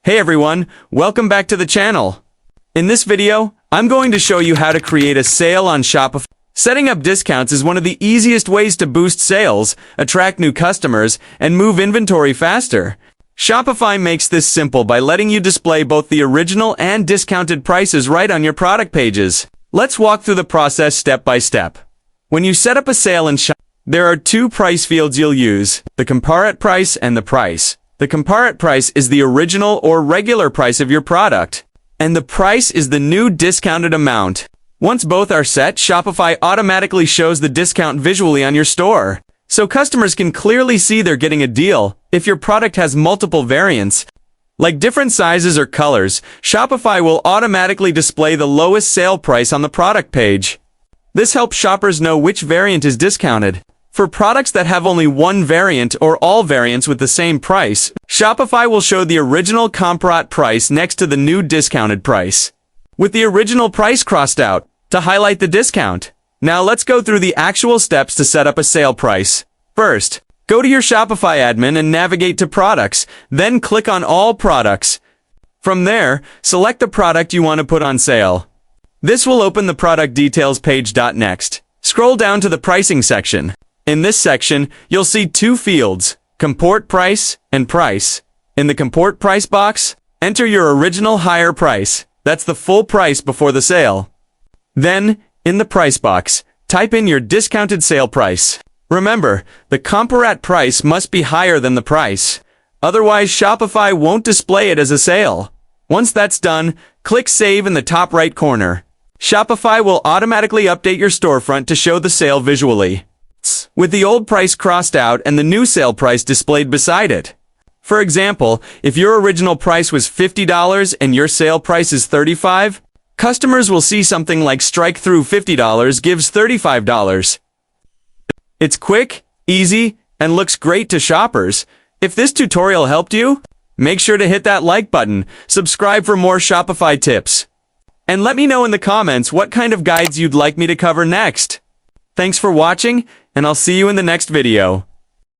Hey everyone, welcome back to the channel. In this video, I'm going to show you how to create a sale on Shopify. Setting up discounts is one of the easiest ways to boost sales, attract new customers, and move inventory faster. Shopify makes this simple by letting you display both the original and discounted prices right on your product pages. Let's walk through the process step by step. When you set up a sale in Shopify, there are two price fields you'll use, the compare at price and the price. The compare at price is the original or regular price of your product, and the price is the new discounted amount. Once both are set, Shopify automatically shows the discount visually on your store, so customers can clearly see they're getting a deal. If your product has multiple variants, like different sizes or colors, Shopify will automatically display the lowest sale price on the product page. This helps shoppers know which variant is discounted. For products that have only one variant or all variants with the same price, Shopify will show the original compare at price next to the new discounted price, with the original price crossed out to highlight the discount. Now let's go through the actual steps to set up a sale price. First, go to your Shopify admin and navigate to Products, then click on All Products. From there, select the product you want to put on sale. This will open the product details page. Next, scroll down to the pricing section. In this section, you'll see two fields, compare price and price. In the compare price box, enter your original higher price. That's the full price before the sale. Then, in the price box, type in your discounted sale price. Remember, the compare at price must be higher than the price. Otherwise, Shopify won't display it as a sale. Once that's done, click Save in the top right corner. Shopify will automatically update your storefront to show the sale visually, with the old price crossed out and the new sale price displayed beside it. For example, if your original price was $50 and your sale price is $35, customers will see something like strike through $50 gives $35. It's quick, easy, and looks great to shoppers. If this tutorial helped you, make sure to hit that like button, subscribe for more Shopify tips, and let me know in the comments what kind of guides you'd like me to cover next. Thanks for watching, and I'll see you in the next video.